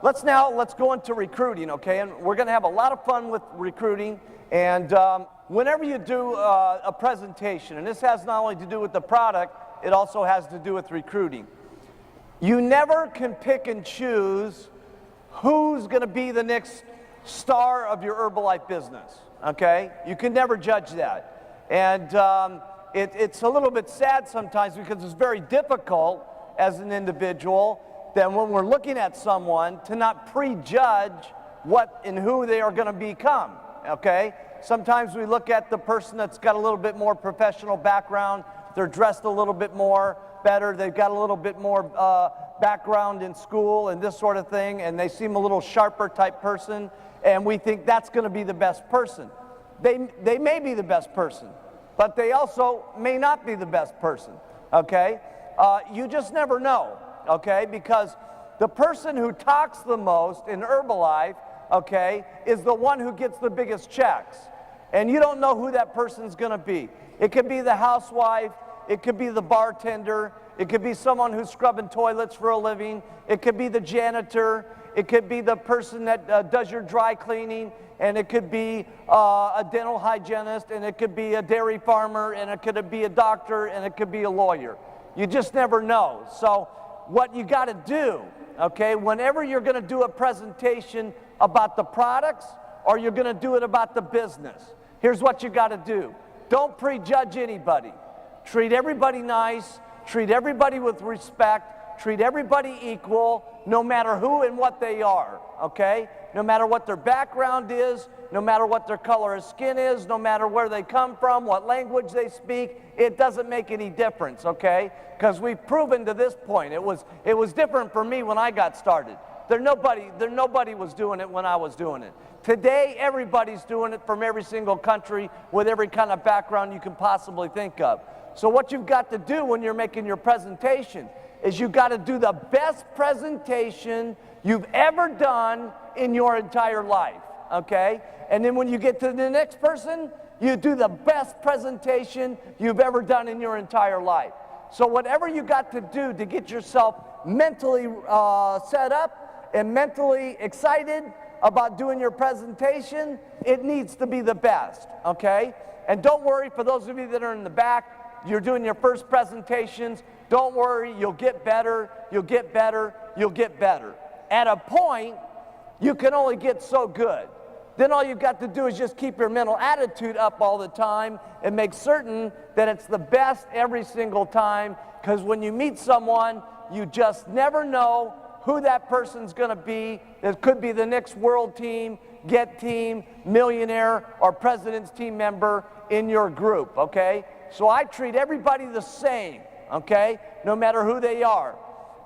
let's go into recruiting, okay? And we're going to have a lot of fun with recruiting. And whenever you do a presentation, and this has not only to do with the product, it also has to do with recruiting. You never can pick and choose who's going to be the next star of your Herbalife business, okay? You can never judge that. And it's a little bit sad sometimes because it's very difficult as an individual that when we're looking at someone to not prejudge what and who they are going to become, okay? Sometimes we look at the person that's got a little bit more professional background, they're dressed a little bit more better, they've got a little bit more background in school and this sort of thing, and they seem a little sharper type person, and we think that's going to be the best person. They may be the best person, but they also may not be the best person, okay? You just never know, okay? Because the person who talks the most in Herbalife, okay, is the one who gets the biggest checks. And you don't know who that person's going to be. It could be the housewife, it could be the bartender, it could be someone who's scrubbing toilets for a living, it could be the janitor, it could be the person that does your dry cleaning, and it could be a dental hygienist, and it could be a dairy farmer, and it could be a doctor, and it could be a lawyer. You just never know. So what you got to do, okay, whenever you're going to do a presentation about the products or you're going to do it about the business, here's what you got to do. Don't prejudge anybody. Treat everybody nice, treat everybody with respect, treat everybody equal, no matter who and what they are, okay? No matter what their background is, no matter what their color of skin is, no matter where they come from, what language they speak, it doesn't make any difference, okay? Because we've proven to this point. It was different for me when I got started. Nobody was doing it when I was doing it. Today, everybody's doing it from every single country with every kind of background you can possibly think of. So what you've got to do when you're making your presentation is you've got to do the best presentation you've ever done in your entire life, okay? And then when you get to the next person, you do the best presentation you've ever done in your entire life. So whatever you got to do to get yourself mentally set up and mentally excited about doing your presentation, it needs to be the best, okay? And don't worry, for those of you that are in the back, you're doing your first presentations, don't worry, you'll get better, you'll get better, you'll get better. At a point, you can only get so good. Then all you've got to do is just keep your mental attitude up all the time and make certain that it's the best every single time, because when you meet someone, you just never know who that person's going to be. It could be the next world team, get team, millionaire, or president's team member in your group, okay? So I treat everybody the same, okay, no matter who they are.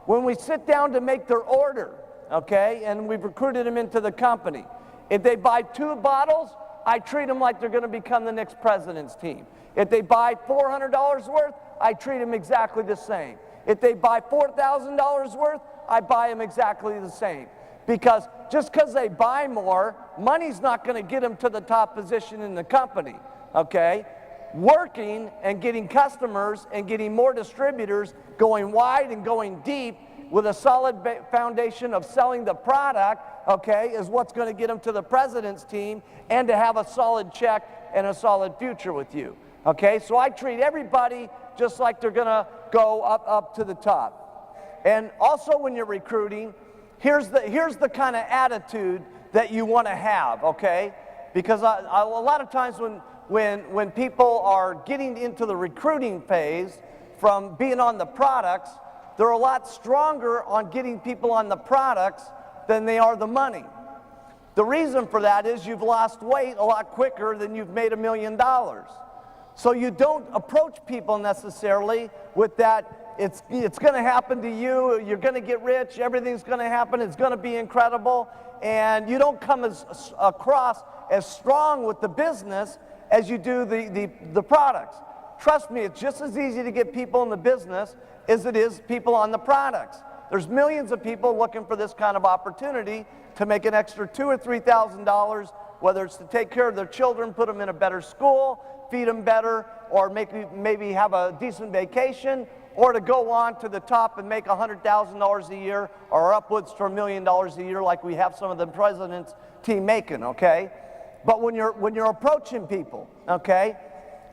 When we sit down to make their order, okay, and we've recruited them into the company, if they buy 2 bottles, I treat them like they're going to become the next president's team. If they buy $400 worth, I treat them exactly the same. If they buy $4,000 worth, I buy them exactly the same. Because just because they buy more, money's not going to get them to the top position in the company, okay? Working and getting customers and getting more distributors, going wide and going deep with a solid foundation of selling the product, okay, is what's going to get them to the president's team and to have a solid check and a solid future with you, okay? So I treat everybody just like they're going to go up to the top. And also when you're recruiting, here's the kind of attitude that you want to have, okay? Because a lot of times when people are getting into the recruiting phase from being on the products, they're a lot stronger on getting people on the products than they are the money. The reason for that is you've lost weight a lot quicker than you've made $1 million. So you don't approach people necessarily with that, it's going to happen to you, you're going to get rich, everything's going to happen, it's going to be incredible, and you don't come across as strong with the business as you do the products. Trust me, it's just as easy to get people in the business as it is people on the products. There's millions of people looking for this kind of opportunity to make an extra $2,000 or $3,000, whether it's to take care of their children, put them in a better school, feed them better, or maybe have a decent vacation, or to go on to the top and make $100,000 a year or upwards to $1 million a year like we have some of the president's team making, okay? But when you're approaching people, okay,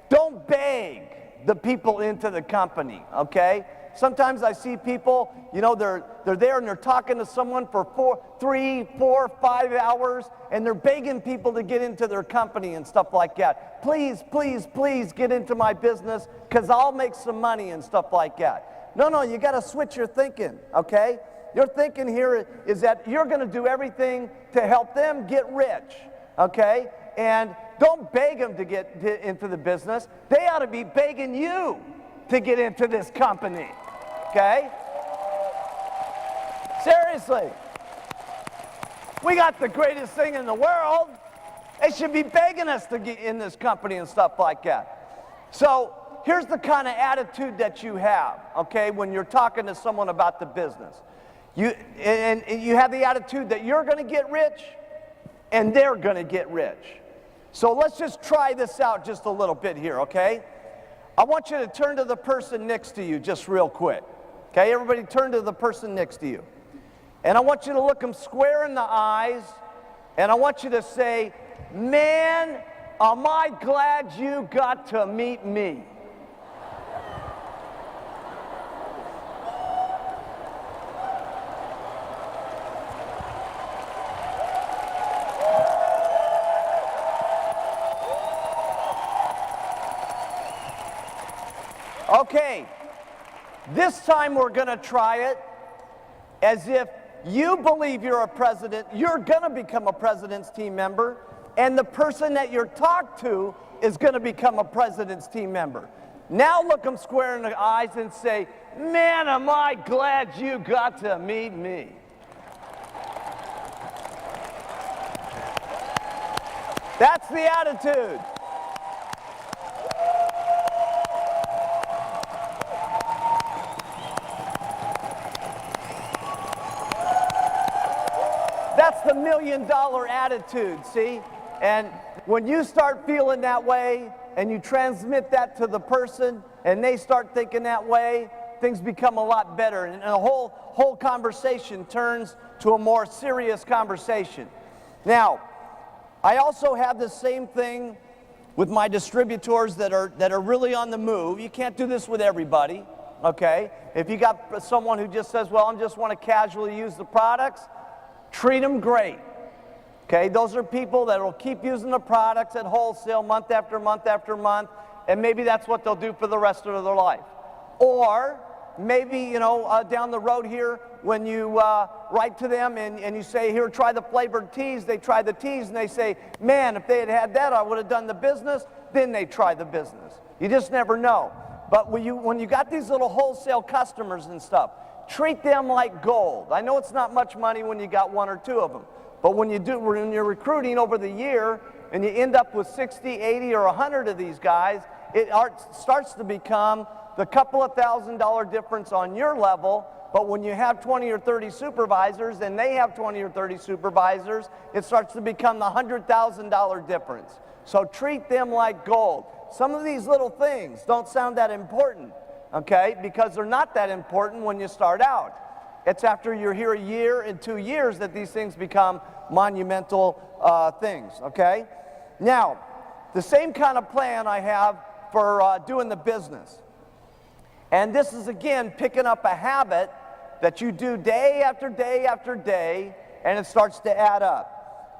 don't beg the people into the company, okay? Sometimes I see people, you know, they're there and they're talking to someone for 3, 4, 5 hours, and they're begging people to get into their company and stuff like that. Please, please, please get into my business because I'll make some money and stuff like that. No, you got to switch your thinking, okay? Your thinking here is that you're going to do everything to help them get rich, okay? And don't beg them to get into the business. They ought to be begging you to get into this company, okay? Seriously. We got the greatest thing in the world. They should be begging us to get in this company and stuff like that. So here's the kind of attitude that you have, okay, when you're talking to someone about the business. You have the attitude that you're going to get rich and they're going to get rich. So let's just try this out just a little bit here, okay? I want you to turn to the person next to you just real quick. Okay, everybody turn to the person next to you. And I want you to look them square in the eyes, and I want you to say, man, am I glad you got to meet me. Okay, this time we're going to try it as if you believe you're a president, you're going to become a president's team member, and the person that you're talked to is going to become a president's team member. Now look them square in the eyes and say, man, am I glad you got to meet me. That's the attitude. That's the $1 million attitude, see? And when you start feeling that way and you transmit that to the person and they start thinking that way, things become a lot better. And the whole conversation turns to a more serious conversation. Now, I also have the same thing with my distributors that are really on the move. You can't do this with everybody, okay? If you got someone who just says, well, I just want to casually use the products, treat them great, okay? Those are people that will keep using the products at wholesale month after month after month, and maybe that's what they'll do for the rest of their life. Or maybe, you know, down the road here, when you write to them and you say, here, try the flavored teas, they try the teas, and they say, man, if they had had that, I would have done the business, then they try the business. You just never know. But when you got these little wholesale customers and stuff, treat them like gold. I know it's not much money when you got 1 or 2 of them, but when you're recruiting over the year and you end up with 60, 80, or 100 of these guys, it starts to become the couple of $1,000 difference on your level. But when you have 20 or 30 supervisors and they have 20 or 30 supervisors, it starts to become the $100,000 difference. So treat them like gold. Some of these little things don't sound that important, okay, because they're not that important when you start out. It's after you're here a year and 2 years that these things become monumental things, okay? Now, the same kind of plan I have for doing the business. And this is, again, picking up a habit that you do day after day after day, and it starts to add up.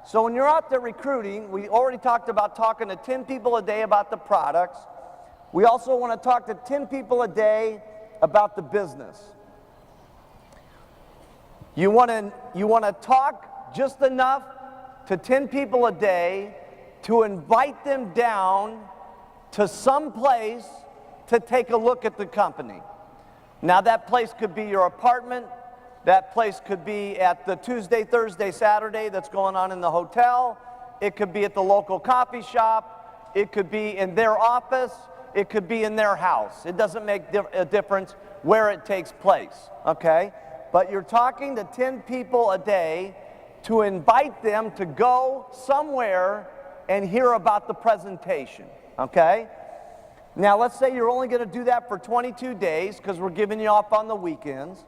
So when you're out there recruiting, we already talked about talking to 10 people a day about the products. We also want to talk to 10 people a day about the business. You want to talk just enough to 10 people a day to invite them down to some place to take a look at the company. Now that place could be your apartment, that place could be at the Tuesday, Thursday, Saturday that's going on in the hotel, it could be at the local coffee shop, it could be in their office, it could be in their house. It doesn't make a difference where it takes place, okay? But you're talking to 10 people a day to invite them to go somewhere and hear about the presentation, okay? Now, let's say you're only going to do that for 22 days because we're giving you off on the weekends.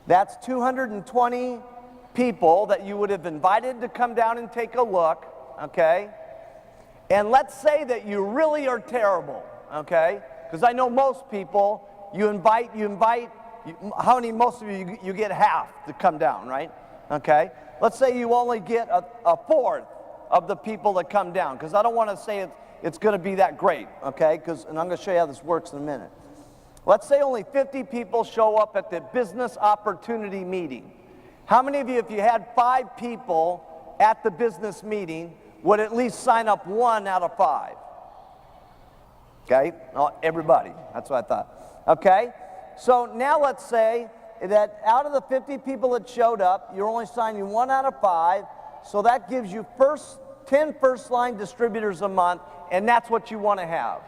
That's 220 people that you would have invited to come down and take a look, okay? And let's say that you really are terrible, okay? Because I know most people, you invite, how many, most of you get half to come down, right? Okay? Let's say you only get a fourth of the people that come down, because I don't want to say it's going to be that great, okay? And I'm going to show you how this works in a minute. Let's say only 50 people show up at the business opportunity meeting. How many of you, if you had 5 people at the business meeting, would at least sign up 1 out of 5? Okay? Oh, everybody. That's what I thought. Okay? So now let's say that out of the 50 people that showed up, you're only signing 1 out of 5, so that gives you 10 first-line distributors a month, and that's what you want to have.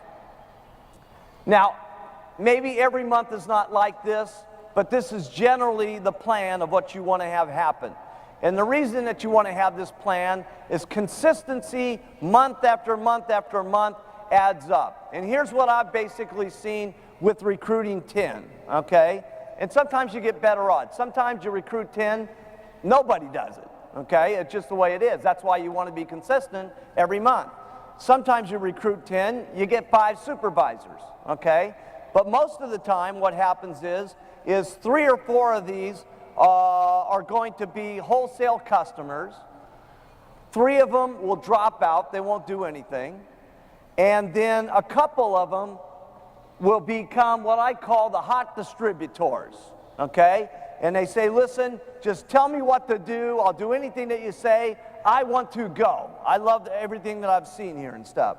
Now, maybe every month is not like this, but this is generally the plan of what you want to have happen. And the reason that you want to have this plan is consistency, month after month after month, adds up. And here's what I've basically seen with recruiting 10, okay? And sometimes you get better odds. Sometimes you recruit 10, nobody does it, okay? It's just the way it is. That's why you want to be consistent every month. Sometimes you recruit 10, you get 5 supervisors, okay? But most of the time what happens is 3 or 4 of these are going to be wholesale customers. 3 of them will drop out, they won't do anything. And then a couple of them will become what I call the hot distributors, okay? And they say, listen, just tell me what to do. I'll do anything that you say. I want to go. I love everything that I've seen here and stuff,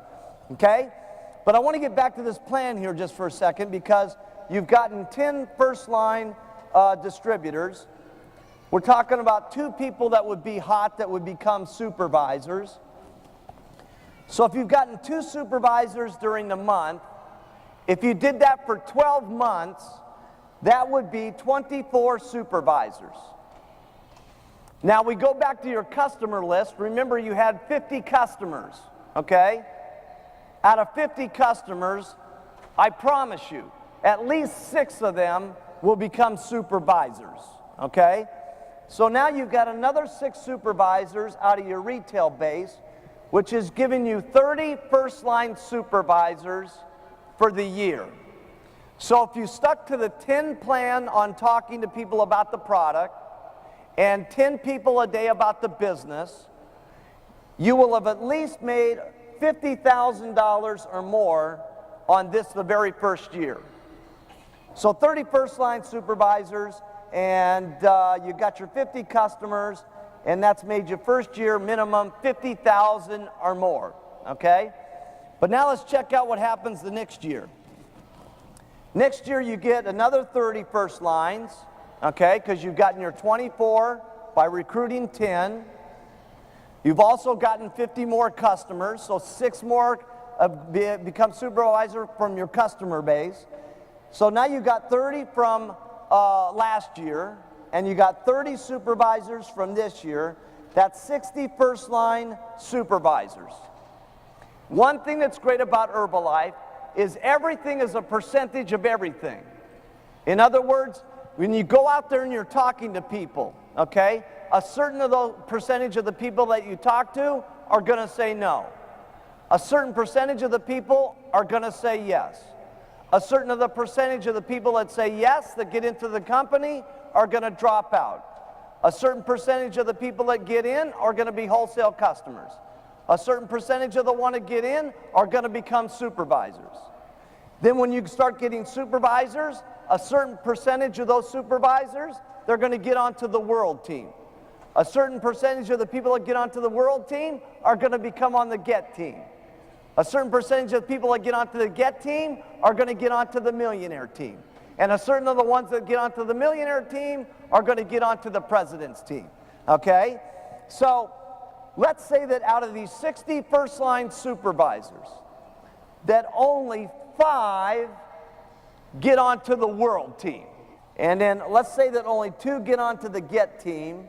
okay? But I want to get back to this plan here just for a second, because you've gotten 10 first-line distributors. We're talking about 2 people that would be hot that would become supervisors. So if you've gotten 2 supervisors during the month, if you did that for 12 months, that would be 24 supervisors. Now we go back to your customer list. Remember, you had 50 customers, okay? Out of 50 customers, I promise you, at least 6 of them will become supervisors, okay? So now you've got another 6 supervisors out of your retail base, which is giving you 30 first-line supervisors for the year. So if you stuck to the 10 plan on talking to people about the product and 10 people a day about the business, you will have at least made $50,000 or more on this the very first year. So 30 first-line supervisors, and you got your 50 customers, and that's made your first year minimum $50,000 or more, okay? But now let's check out what happens the next year. Next year you get another 30 first lines, okay, because you've gotten your 24 by recruiting 10. You've also gotten 50 more customers, so 6 more become supervisor from your customer base. So now you've got 30 from last year, and you got 30 supervisors from this year. That's 60 first line supervisors. One thing that's great about Herbalife is everything is a percentage of everything. In other words, when you go out there and you're talking to people, okay, a certain of the percentage of the people that you talk to are going to say no. A certain percentage of the people are going to say yes. A certain of the percentage of the people that say yes, that get into the company, are going to drop out. A certain percentage of the people that get in are going to be wholesale customers. A certain percentage of the ones that get in are going to become supervisors. Then when you start getting supervisors, a certain percentage of those supervisors, they're going to get onto the world team. A certain percentage of the people that get onto the world team are going to become on the get team. A certain percentage of the people that get onto the get team are going to get onto the millionaire team. And a certain of the ones that get onto the millionaire team are going to get onto the president's team. Okay? So let's say that out of these 60 first-line supervisors, that only 5 get onto the world team. And then let's say that only 2 get onto the get team,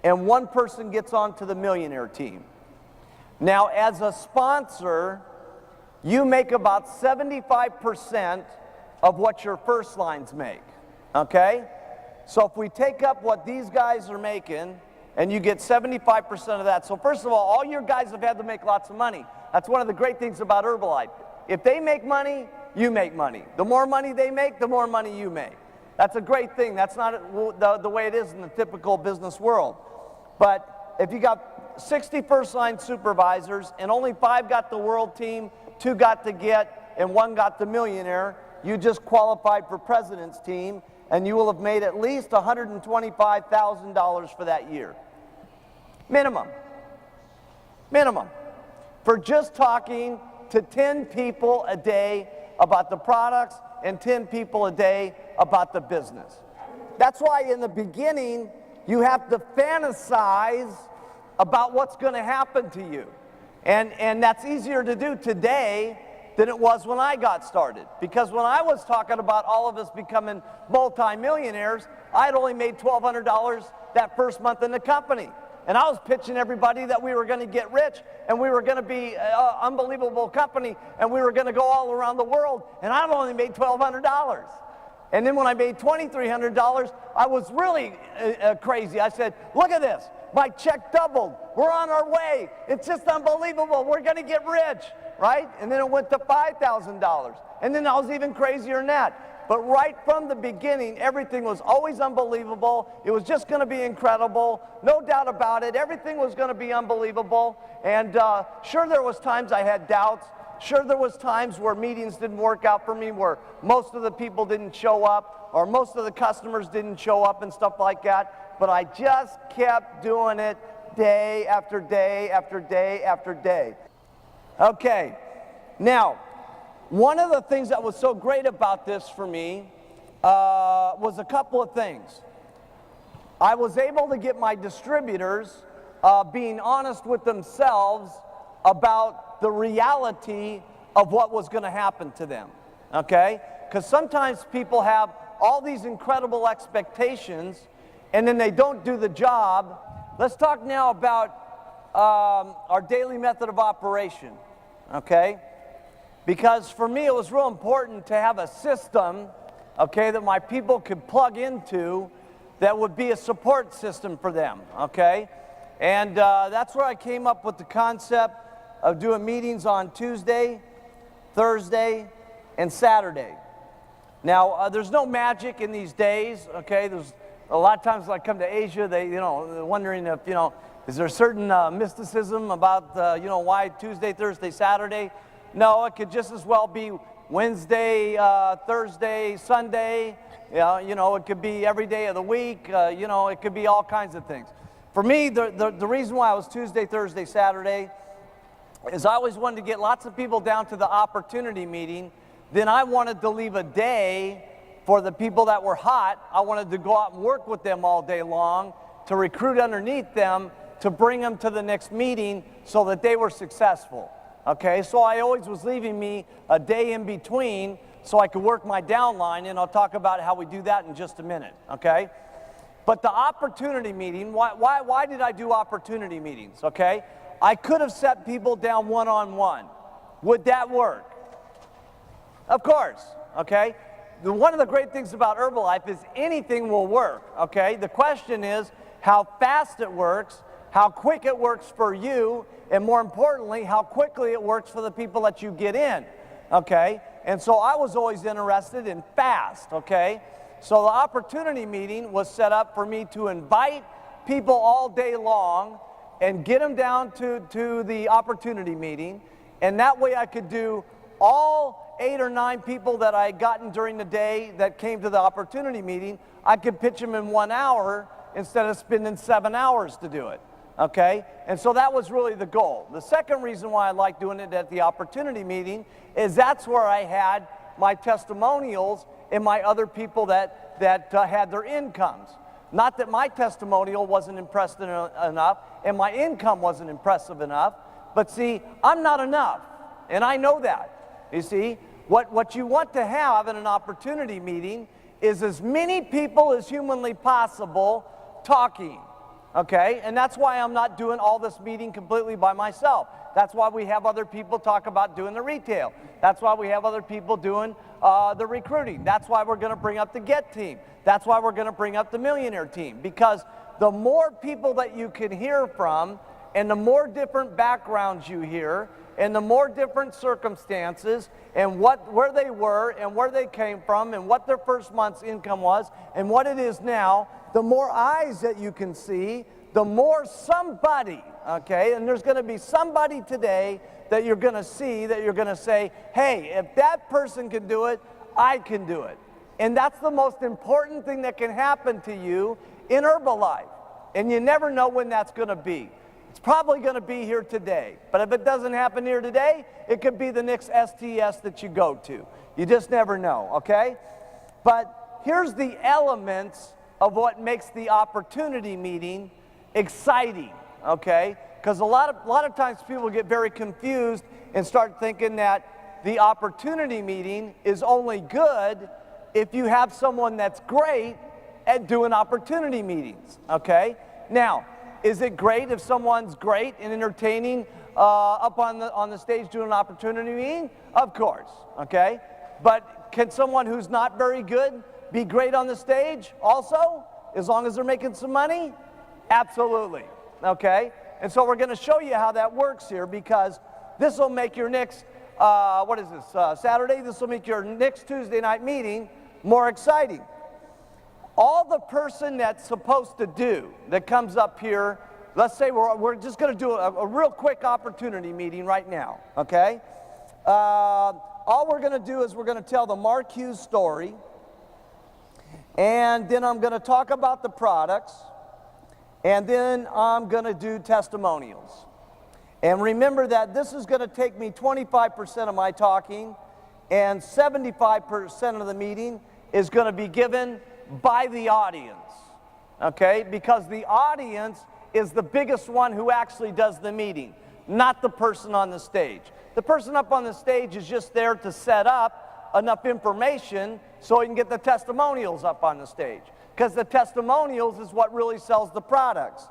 and 1 person gets onto the millionaire team. Now, as a sponsor, you make about 75% of what your first lines make, okay? So if we take up what these guys are making, and you get 75% of that. So first of all your guys have had to make lots of money. That's one of the great things about Herbalife. If they make money, you make money. The more money they make, the more money you make. That's a great thing. That's not the way it is in the typical business world. But if you got 60 first-line supervisors and only 5 got the world team, 2 got the get, and 1 got the millionaire, you just qualified for president's team, and you will have made at least $125,000 for that year. Minimum. Minimum. For just talking to 10 people a day about the products and 10 people a day about the business. That's why in the beginning, you have to fantasize about what's going to happen to you. And that's easier to do today than it was when I got started. Because when I was talking about all of us becoming multimillionaires, I had only made $1,200 that first month in the company. And I was pitching everybody that we were going to get rich and we were going to be an unbelievable company and we were going to go all around the world, and I've only made $1,200. And then when I made $2,300, I was really crazy. I said, look at this, my check doubled. We're on our way. It's just unbelievable. We're going to get rich, right? And then it went to $5,000. And then I was even crazier than that. But right from the beginning, everything was always unbelievable. It was just going to be incredible. No doubt about it. Everything was going to be unbelievable. And sure, there was times I had doubts. Sure, there was times where meetings didn't work out for me, where most of the people didn't show up, or most of the customers didn't show up and stuff like that. But I just kept doing it day after day after day after day. Okay, now, one of the things that was so great about this for me was a couple of things. I was able to get my distributors being honest with themselves about the reality of what was going to happen to them, okay? Because sometimes people have all these incredible expectations and then they don't do the job. Let's talk now about our daily method of operation, okay? Because for me, it was real important to have a system, okay, that my people could plug into that would be a support system for them, okay? And that's where I came up with the concept of doing meetings on Tuesday, Thursday, and Saturday. Now, there's no magic in these days, okay? There's a lot of times when I come to Asia, they're wondering if, is there a certain mysticism about, why Tuesday, Thursday, Saturday? No, it could just as well be Wednesday, Thursday, Sunday. It could be every day of the week. It could be all kinds of things. For me, the reason why I was Tuesday, Thursday, Saturday is I always wanted to get lots of people down to the opportunity meeting. Then I wanted to leave a day for the people that were hot. I wanted to go out and work with them all day long to recruit underneath them to bring them to the next meeting so that they were successful. Okay, so I always was leaving me a day in between so I could work my downline, and I'll talk about how we do that in just a minute, okay? But the opportunity meeting, why did I do opportunity meetings, okay? I could have set people down one-on-one. Would that work? Of course, okay? One of the great things about Herbalife is anything will work, okay? The question is how fast it works, how quick it works for you, and more importantly, how quickly it works for the people that you get in, okay? And so I was always interested in fast, okay? So the opportunity meeting was set up for me to invite people all day long and get them down to the opportunity meeting, and that way I could do all 8 or 9 people that I had gotten during the day that came to the opportunity meeting. I could pitch them in 1 hour instead of spending 7 hours to do it. Okay, and so that was really the goal. The second reason why I like doing it at the opportunity meeting is that's where I had my testimonials and my other people that had their incomes. Not that my testimonial wasn't impressive enough and my income wasn't impressive enough, but see, I'm not enough, and I know that. You see, what you want to have in an opportunity meeting is as many people as humanly possible talking. okay? And that's why I'm not doing all this meeting completely by myself. That's why we have other people talk about doing the retail. That's why we have other people doing the recruiting. That's why we're going to bring up the Get team. That's why we're going to bring up the Millionaire team, because the more people that you can hear from and the more different backgrounds you hear and the more different circumstances and where they were and where they came from and what their first month's income was and what it is now, the more eyes that you can see, the more somebody, okay, and there's going to be somebody today that you're going to see that you're going to say, hey, if that person can do it, I can do it. And that's the most important thing that can happen to you in Herbalife. And you never know when that's going to be. It's probably going to be here today. But if it doesn't happen here today, it could be the next STS that you go to. You just never know, okay? But here's the elements of what makes the opportunity meeting exciting, okay? Because a lot of times people get very confused and start thinking that the opportunity meeting is only good if you have someone that's great at doing opportunity meetings, okay? Now, is it great if someone's great and entertaining up on the stage doing an opportunity meeting? Of course, okay? But can someone who's not very good be great on the stage also, as long as they're making some money? Absolutely, okay? And so we're going to show you how that works here, because this will make your next, what is this, Saturday? This will make your next Tuesday night meeting more exciting. All the person that's supposed to do that comes up here, let's say we're just going to do a real quick opportunity meeting right now, okay? All we're going to do is we're going to tell the Mark Hughes story, and then I'm going to talk about the products, and then I'm going to do testimonials. And remember that this is going to take me 25% of my talking, and 75% of the meeting is going to be given by the audience, okay? Because the audience is the biggest one who actually does the meeting, not the person on the stage. The person up on the stage is just there to set up enough information so he can get the testimonials up on the stage, because the testimonials is what really sells the products.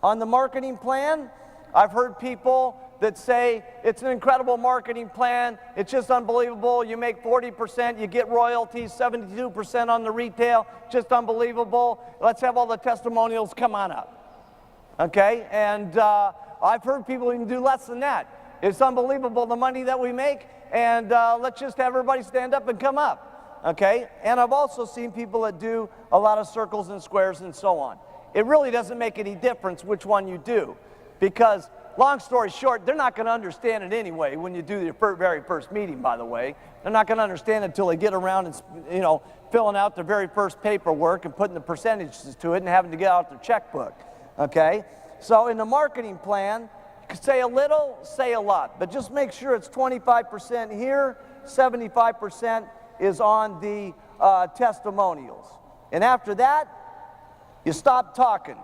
On the marketing plan, I've heard people that say it's an incredible marketing plan, it's just unbelievable, you make 40%, you get royalties, 72% on the retail, just unbelievable, let's have all the testimonials, come on up, okay? And I've heard people even do less than that. It's unbelievable the money that we make, and let's just have everybody stand up and come up, okay? And I've also seen people that do a lot of circles and squares and so on. It really doesn't make any difference which one you do, because long story short, they're not going to understand it anyway when you do your very first meeting, by the way. They're not going to understand it until they get around and, you know, filling out their very first paperwork and putting the percentages to it and having to get out their checkbook, okay? So in the marketing plan, you can say a little, say a lot, but just make sure it's 25% here, 75% is on the testimonials. And after that, you stop talking.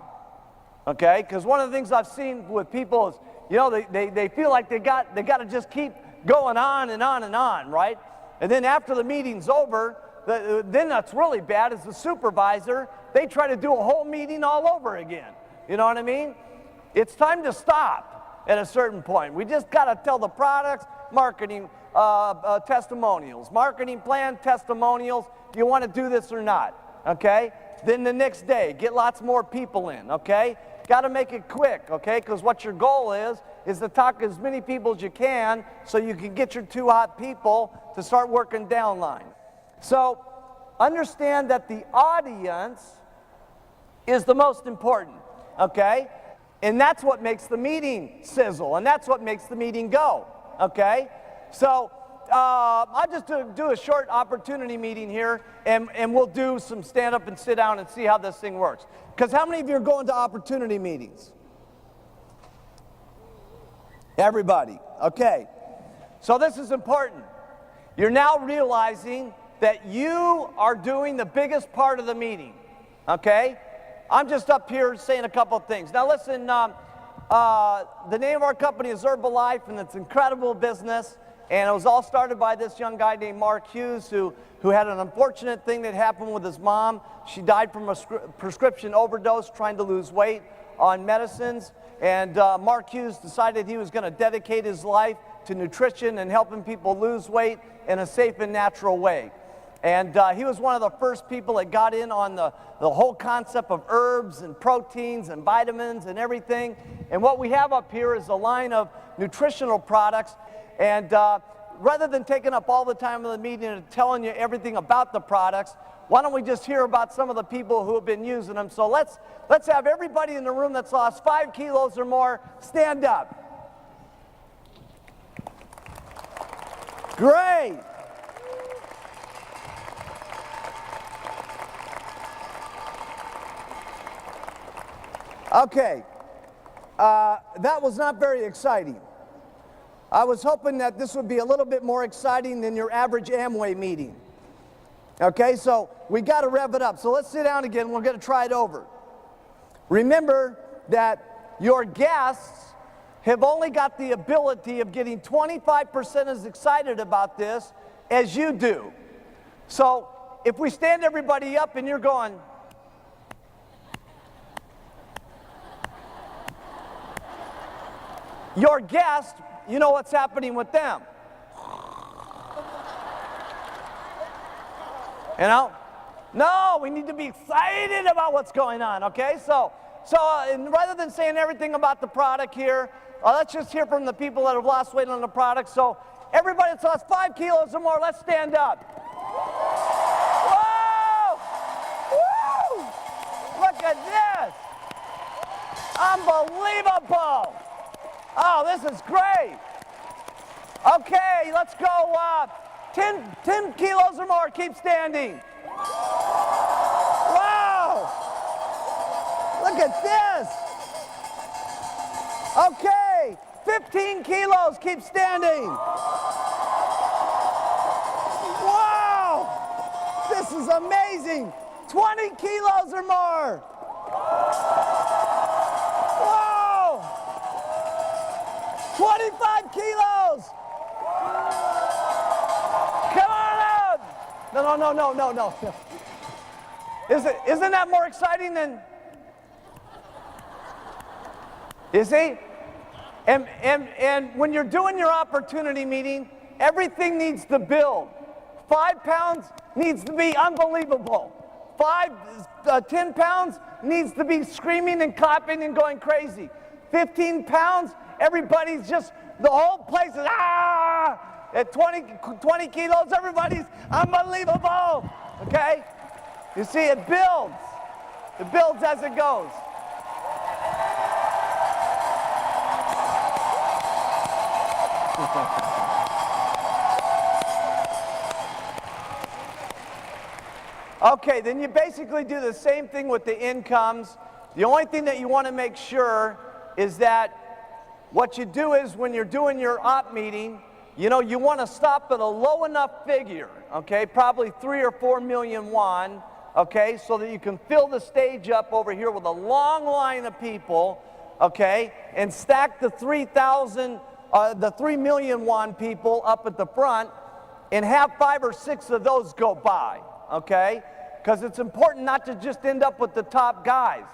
Okay, because one of the things I've seen with people is, you know, they feel like they got to just keep going on and on and on, right? And then after the meeting's over, then that's really bad as the supervisor, they try to do a whole meeting all over again. You know what I mean? It's time to stop at a certain point. We just got to tell the products, marketing, testimonials, marketing plan, testimonials, you want to do this or not, okay? Then the next day, get lots more people in, okay? Got to make it quick, okay? Because what your goal is to talk to as many people as you can so you can get your 2 hot people to start working downline. So understand that the audience is the most important, okay? And that's what makes the meeting sizzle, and that's what makes the meeting go, okay? So I'll just do a short opportunity meeting here, and we'll do some stand up and sit down and see how this thing works. Because how many of you are going to opportunity meetings? Everybody, okay. So this is important. You're now realizing that you are doing the biggest part of the meeting, okay? I'm just up here saying a couple of things. Now listen, the name of our company is Herbalife, and it's incredible business. And it was all started by this young guy named Mark Hughes who had an unfortunate thing that happened with his mom. She died from a prescription overdose trying to lose weight on medicines. And Mark Hughes decided he was going to dedicate his life to nutrition and helping people lose weight in a safe and natural way. And he was one of the first people that got in on the whole concept of herbs and proteins and vitamins and everything. And what we have up here is a line of nutritional products. And rather than taking up all the time of the meeting and telling you everything about the products, why don't we just hear about some of the people who have been using them? So let's have everybody in the room that's lost 5 kilos or more stand up. Great. Okay, that was not very exciting. I was hoping that this would be a little bit more exciting than your average Amway meeting. Okay, so we got to rev it up. So let's sit down again. We're going to try it over. Remember that your guests have only got the ability of getting 25% as excited about this as you do. So if we stand everybody up and you're going, your guest, you know what's happening with them. You know? No, we need to be excited about what's going on, okay? So and rather than saying everything about the product here, let's just hear from the people that have lost weight on the product. So everybody that's lost 5 kilos or more, let's stand up. Whoa! Woo! Look at this. Unbelievable. Oh, this is great. Okay, let's go 10 kilos or more. Keep standing. Wow. Look at this. Okay, 15 kilos. Keep standing. Wow. This is amazing. 20 kilos or more. 25 kilos! Come on out! No. Isn't that more exciting than... You see? And when you're doing your opportunity meeting, everything needs to build. 5 pounds needs to be unbelievable. 10 pounds needs to be screaming and clapping and going crazy. 15 pounds, everybody's just, the whole place is, ah! At 20 kilos, everybody's unbelievable, okay? You see, it builds. It builds as it goes. Okay, then you basically do the same thing with the incomes. The only thing that you want to make sure is that what you do is when you're doing your op meeting, you know, you want to stop at a low enough figure, okay, probably 3 or 4 million won, okay, so that you can fill the stage up over here with a long line of people, okay, and stack the 3 million won people up at the front and have 5 or 6 of those go by, okay, because it's important not to just end up with the top guys.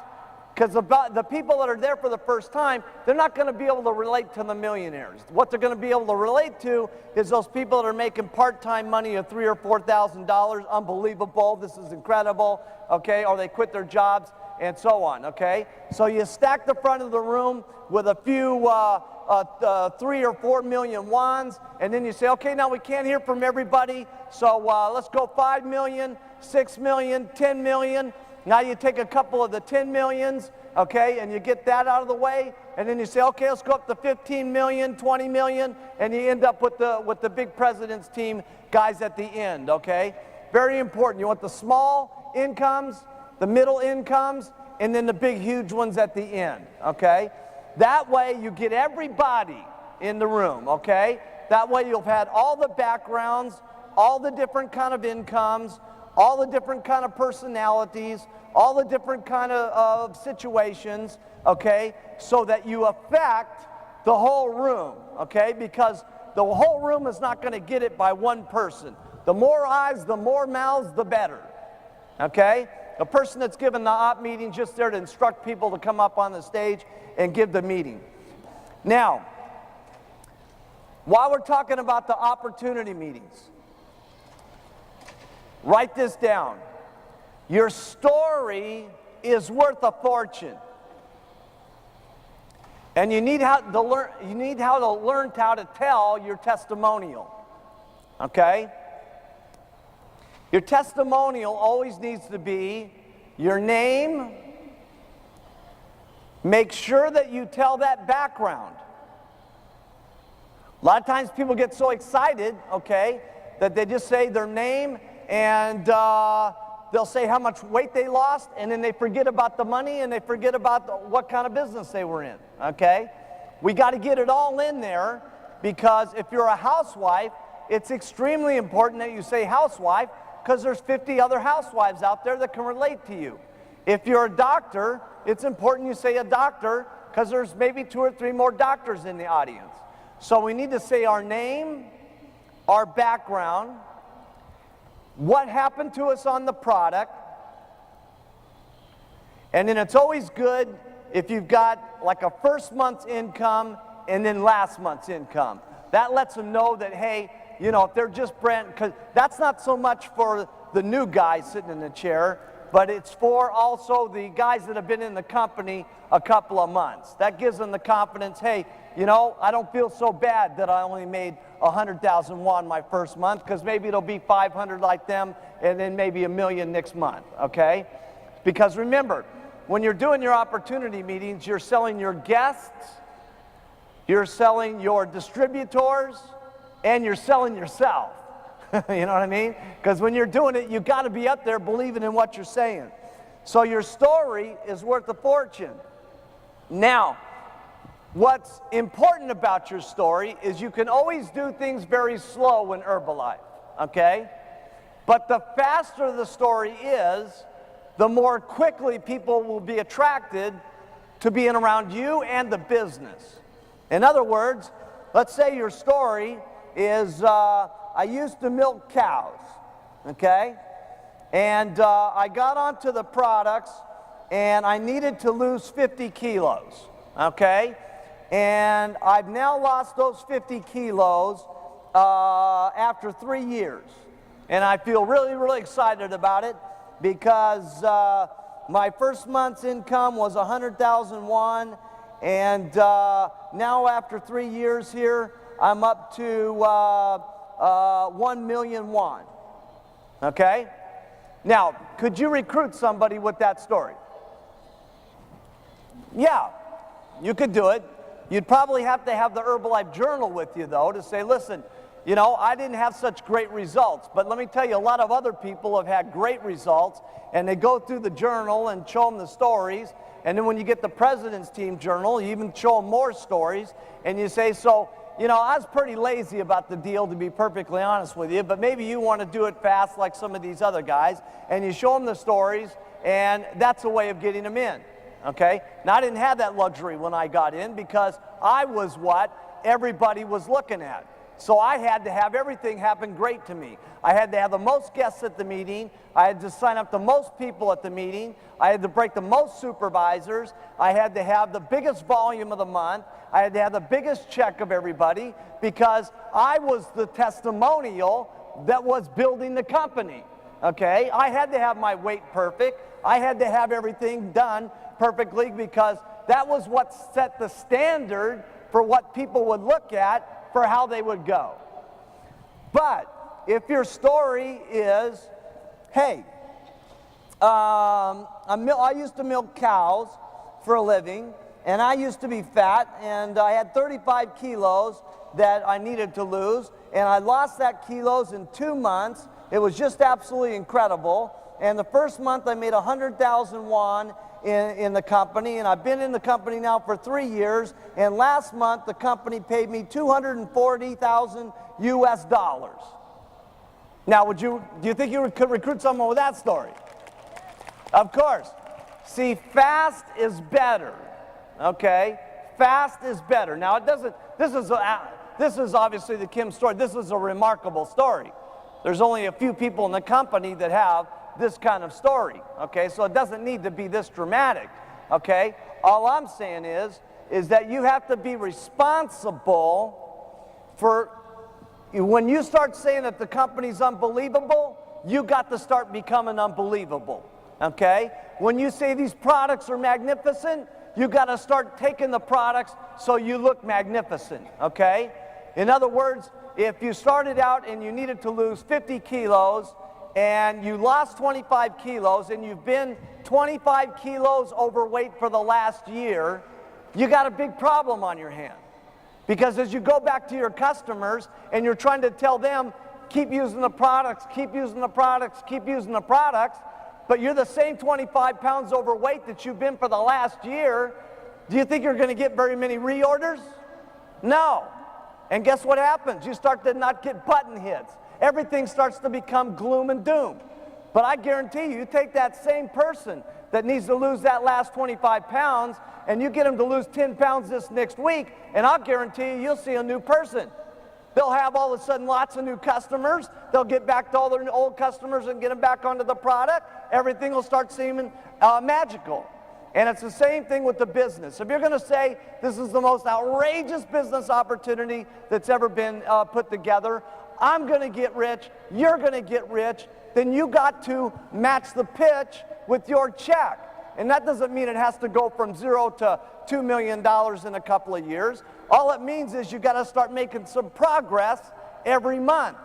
Because the people that are there for the first time, they're not going to be able to relate to the millionaires. What they're going to be able to relate to is those people that are making part-time money of $3,000 or $4,000. Unbelievable, this is incredible, okay? Or they quit their jobs and so on, okay? So you stack the front of the room with a few 3 or 4 million wons, and then you say, okay, now we can't hear from everybody, so let's go 5 million, 6 million, 10 million. Now you take a couple of the 10 millions, okay, and you get that out of the way, and then you say, okay, let's go up to 15 million, 20 million, and you end up with the big president's team guys at the end, okay? Very important. You want the small incomes, the middle incomes, and then the big, huge ones at the end, okay? That way you get everybody in the room, okay? That way you'll have had all the backgrounds, all the different kind of incomes, all the different kind of personalities, all the different kind of situations, okay, so that you affect the whole room, okay, because the whole room is not going to get it by one person. The more eyes, the more mouths, the better. Okay? A person that's given the op meeting just there to instruct people to come up on the stage and give the meeting. Now, while we're talking about the opportunity meetings, write this down. Your story is worth a fortune. And you need how to learn how to tell your testimonial. Okay? Your testimonial always needs to be your name. Make sure that you tell that background. A lot of times people get so excited, okay, that they just say their name and they'll say how much weight they lost, and then they forget about the money and they forget about what kind of business they were in, okay? We got to get it all in there, because if you're a housewife, it's extremely important that you say housewife, because there's 50 other housewives out there that can relate to you. If you're a doctor, it's important you say a doctor, because there's maybe 2 or 3 more doctors in the audience. So we need to say our name, our background, what happened to us on the product, and then it's always good if you've got like a first month's income and then last month's income. That lets them know that, hey, you know, if they're just brand, because that's not so much for the new guy sitting in the chair, but it's for also the guys that have been in the company a couple of months. That gives them the confidence, hey, you know, I don't feel so bad that I only made 100,000 won my first month, because maybe it'll be 500 like them and then maybe $1 million next month, okay? Because remember, when you're doing your opportunity meetings, you're selling your guests, you're selling your distributors, and you're selling yourself. You know what I mean? Because when you're doing it, you got to be up there believing in what you're saying. So your story is worth a fortune. Now, what's important about your story is you can always do things very slow in Herbalife, okay? But the faster the story is, the more quickly people will be attracted to being around you and the business. In other words, let's say your story is, I used to milk cows, okay? And I got onto the products and I needed to lose 50 kilos, okay? And I've now lost those 50 kilos after 3 years. And I feel really, really excited about it, because my first month's income was 100,000 won, and now after 3 years here, I'm up to 1 million won, okay? Now, could you recruit somebody with that story? Yeah, you could do it. You'd probably have to have the Herbalife journal with you, though, to say, listen, you know, I didn't have such great results, but let me tell you, a lot of other people have had great results, and they go through the journal and show them the stories, and then when you get the President's Team journal, you even show them more stories, and you say, so, you know, I was pretty lazy about the deal, to be perfectly honest with you, but maybe you want to do it fast like some of these other guys, and you show them the stories, and that's a way of getting them in. Okay? Now, I didn't have that luxury when I got in, because I was what everybody was looking at. So I had to have everything happen great to me. I had to have the most guests at the meeting. I had to sign up the most people at the meeting. I had to break the most supervisors. I had to have the biggest volume of the month. I had to have the biggest check of everybody, because I was the testimonial that was building the company. Okay? I had to have my weight perfect. I had to have everything done perfectly, because that was what set the standard for what people would look at for how they would go. But if your story is, hey, I used to milk cows for a living, and I used to be fat, and I had 35 kilos that I needed to lose, and I lost that kilos in 2 months. It was just absolutely incredible. And the first month I made 100,000 won in the company, and I've been in the company now for 3 years, and last month the company paid me 240,000 US dollars. Now, do you think you could recruit someone with that story? Of course. See, fast is better, okay? Fast is better. Now, it doesn't, this is this is obviously the Kim story. This is a remarkable story. There's only a few people in the company that have this kind of story, okay? So it doesn't need to be this dramatic, okay? All I'm saying is that you have to be responsible for, when you start saying that the company's unbelievable, you got to start becoming unbelievable, okay? When you say these products are magnificent, you got to start taking the products so you look magnificent, okay? In other words, if you started out and you needed to lose 50 kilos and you lost 25 kilos and you've been 25 kilos overweight for the last year, you got a big problem on your hand. Because as you go back to your customers and you're trying to tell them, keep using the products, keep using the products, keep using the products, but you're the same 25 pounds overweight that you've been for the last year, do you think you're going to get very many reorders? No. And guess what happens? You start to not get button hits. Everything starts to become gloom and doom. But I guarantee you, you take that same person that needs to lose that last 25 pounds and you get them to lose 10 pounds this next week, and I'll guarantee you, you'll see a new person. They'll have all of a sudden lots of new customers. They'll get back to all their old customers and get them back onto the product. Everything will start seeming magical. And it's the same thing with the business. If you're going to say this is the most outrageous business opportunity that's ever been put together, I'm going to get rich, you're going to get rich, then you got to match the pitch with your check. And that doesn't mean it has to go from 0 to $2 million in a couple of years. All it means is you got to start making some progress every month.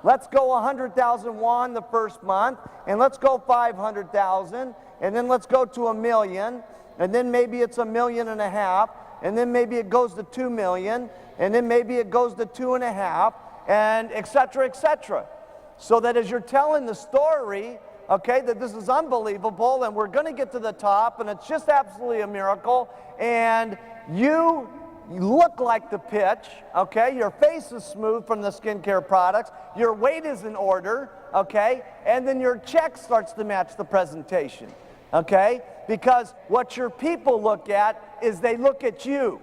Let's go 100,000 won the first month, and let's go 500,000, and then let's go to $1 million, and then maybe it's $1.5 million, and then maybe it goes to 2 million, and then maybe it goes to 2.5, and et cetera, et cetera. So that as you're telling the story, okay, that this is unbelievable, and we're going to get to the top, and it's just absolutely a miracle, and you look like the pitch, okay, your face is smooth from the skincare products, your weight is in order, okay, and then your check starts to match the presentation, okay, because what your people look at is they look at you,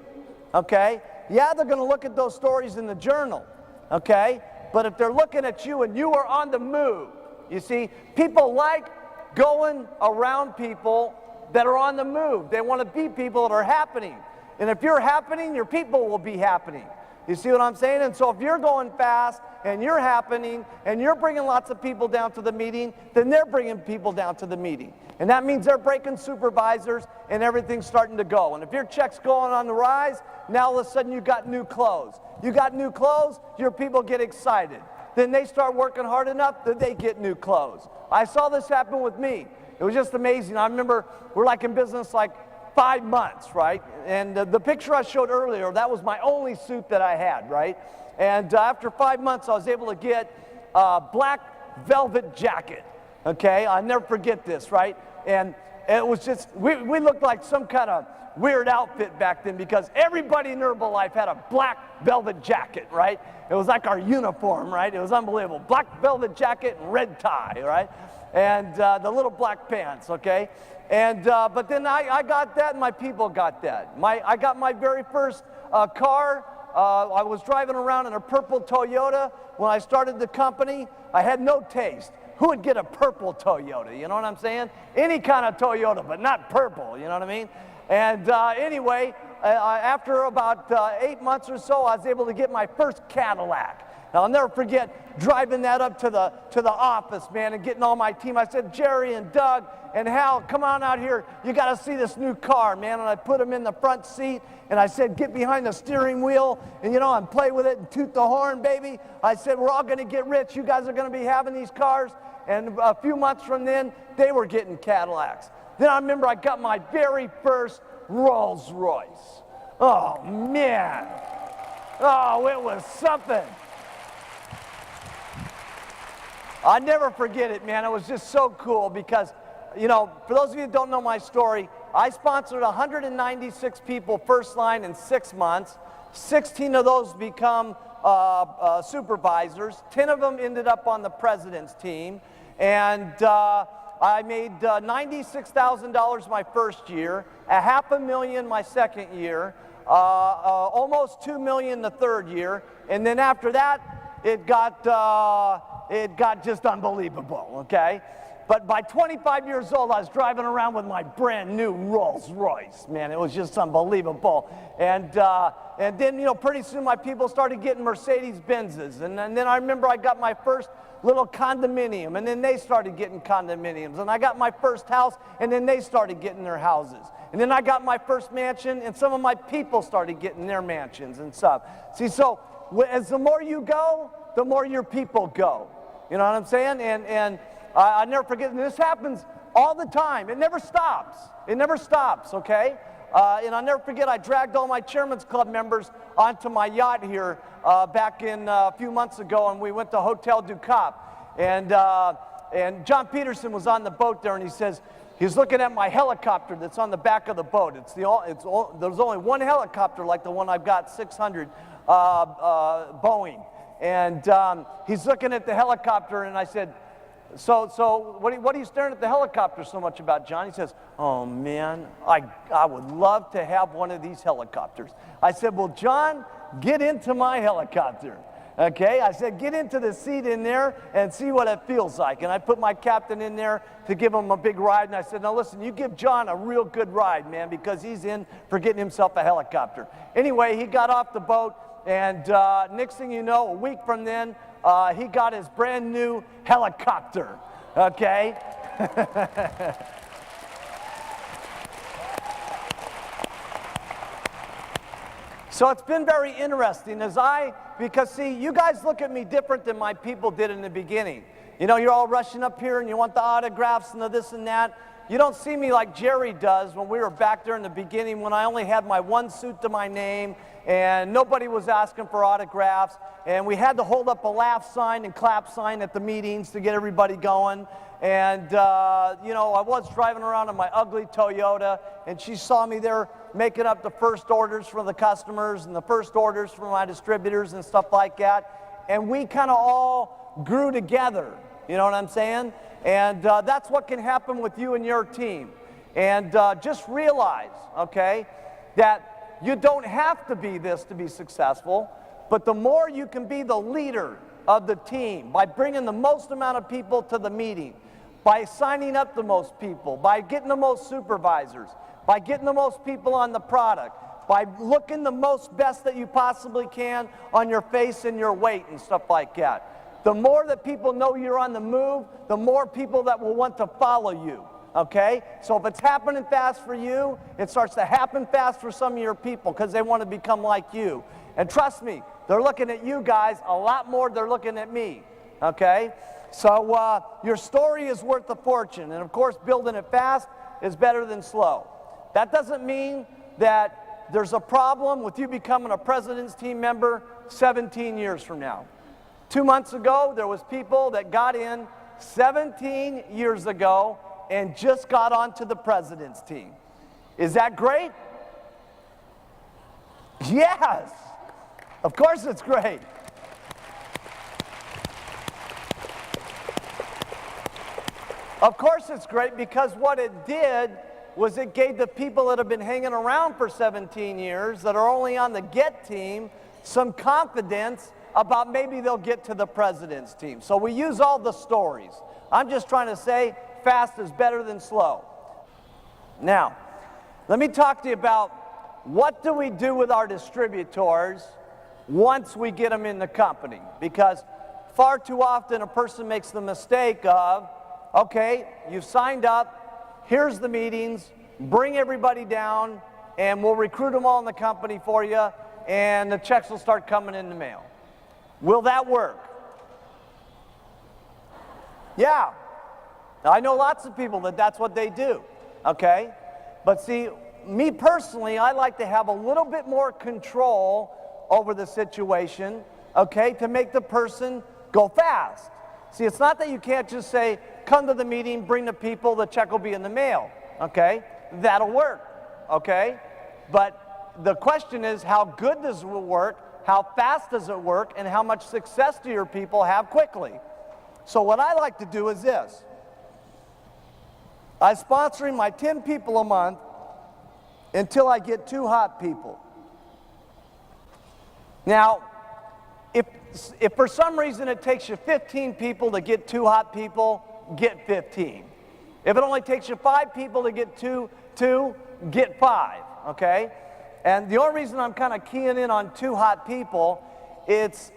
okay. Yeah, they're going to look at those stories in the journal, okay, but if they're looking at you and you are on the move, you see, people like going around people that are on the move. They want to be people that are happening. And if you're happening, your people will be happening. You see what I'm saying? And so if you're going fast and you're happening and you're bringing lots of people down to the meeting, then they're bringing people down to the meeting. And that means they're breaking supervisors and everything's starting to go. And if your check's going on the rise, now all of a sudden you've got new clothes. You got new clothes, your people get excited. Then they start working hard enough that they get new clothes. I saw this happen with me. It was just amazing. I remember we're like in business like 5 months, right? And the picture I showed earlier, that was my only suit that I had, right? And after 5 months, I was able to get a black velvet jacket, okay? I'll never forget this, right? And it was just, we looked like some kind of weird outfit back then because everybody in Herbalife had a black velvet jacket, right? It was like our uniform, right? It was unbelievable. Black velvet jacket and red tie, right? And the little black pants, okay? And but then I got that and my people got that. I got my very first car. I was driving around in a purple Toyota. When I started the company, I had no taste. Who would get a purple Toyota? You know what I'm saying? Any kind of Toyota, but not purple, you know what I mean? And anyway, after about 8 months or so, I was able to get my first Cadillac. Now, I'll never forget driving that up to the office, man, and getting all my team. I said, Jerry and Doug and Hal, come on out here. You got to see this new car, man. And I put them in the front seat, and I said, get behind the steering wheel, and, you know, and play with it and toot the horn, baby. I said, we're all going to get rich. You guys are going to be having these cars. And a few months from then, they were getting Cadillacs. Then I remember I got my very first Rolls Royce. Oh, man. Oh, it was something. I'll never forget it, man. It was just so cool because, you know, for those of you who don't know my story, I sponsored 196 people first line in 6 months. 16 of those become supervisors. 10 of them ended up on the president's team. And I made $96,000 my first year, $500,000 my second year. almost 2 million the third year, and then after that, it got just unbelievable, okay? But by 25 years old, I was driving around with my brand new Rolls Royce, man. It was just unbelievable. And then, you know, pretty soon my people started getting Mercedes Benzes. And then I remember I got my first little condominium, and then they started getting condominiums. And I got my first house, and then they started getting their houses. And then I got my first mansion, and some of my people started getting their mansions and stuff. See, so as the more you go, the more your people go. You know what I'm saying? And I never forget, and this happens all the time. It never stops. It never stops, okay? And I'll never forget, I dragged all my Chairman's Club members onto my yacht here back in a few months ago, and we went to Hotel du Cap. And John Peterson was on the boat there, and he says, he's looking at my helicopter that's on the back of the boat. There's only one helicopter like the one I've got, 600 Boeing. And he's looking at the helicopter, and I said, so what are you staring at the helicopter so much about, John? He says, oh, man, I would love to have one of these helicopters. I said, well, John, get into my helicopter. Okay, I said, get into the seat in there and see what it feels like. And I put my captain in there to give him a big ride. And I said, now listen, you give John a real good ride, man, because he's in for getting himself a helicopter. Anyway, he got off the boat, and next thing you know, a week from then, he got his brand new helicopter, okay? So it's been very interesting because see, you guys look at me different than my people did in the beginning. You know, you're all rushing up here and you want the autographs and the this and that. You don't see me like Jerry does when we were back there in the beginning when I only had my one suit to my name and nobody was asking for autographs, and we had to hold up a laugh sign and clap sign at the meetings to get everybody going. And, you know, I was driving around in my ugly Toyota, and she saw me there making up the first orders for the customers and the first orders for my distributors and stuff like that. And we kind of all grew together, you know what I'm saying? And that's what can happen with you and your team. And just realize, okay, that you don't have to be this to be successful, but the more you can be the leader of the team by bringing the most amount of people to the meeting, by signing up the most people, by getting the most supervisors, by getting the most people on the product, by looking the most best that you possibly can on your face and your weight and stuff like that. The more that people know you're on the move, the more people that will want to follow you, okay? So if it's happening fast for you, it starts to happen fast for some of your people because they want to become like you. And trust me, they're looking at you guys a lot more than they're looking at me, okay? So your story is worth a fortune. And of course, building it fast is better than slow. That doesn't mean that there's a problem with you becoming a president's team member 17 years from now. 2 months ago, there was people that got in 17 years ago and just got onto the president's team. Is that great? Yes. Of course it's great. Of course it's great because what it did was it gave the people that have been hanging around for 17 years that are only on the get team some confidence about maybe they'll get to the president's team. So we use all the stories. I'm just trying to say fast is better than slow. Now, let me talk to you about what do we do with our distributors once we get them in the company, because far too often a person makes the mistake of, okay, you've signed up, here's the meetings, bring everybody down, and we'll recruit them all in the company for you, and the checks will start coming in the mail. Will that work? Yeah. I know lots of people that's what they do, okay? But see, me personally, I like to have a little bit more control over the situation, okay, to make the person go fast. See, it's not that you can't just say, come to the meeting, bring the people, the check will be in the mail, okay? That'll work, okay? But the question is, how good does it work, how fast does it work, and how much success do your people have quickly? So what I like to do is this. I'm sponsoring my 10 people a month until I get 2 hot people. Now, if for some reason it takes you 15 people to get 2 hot people, get 15. If it only takes you 5 people to get two, get 5, okay? And the only reason I'm kind of keying in on 2 hot people, it's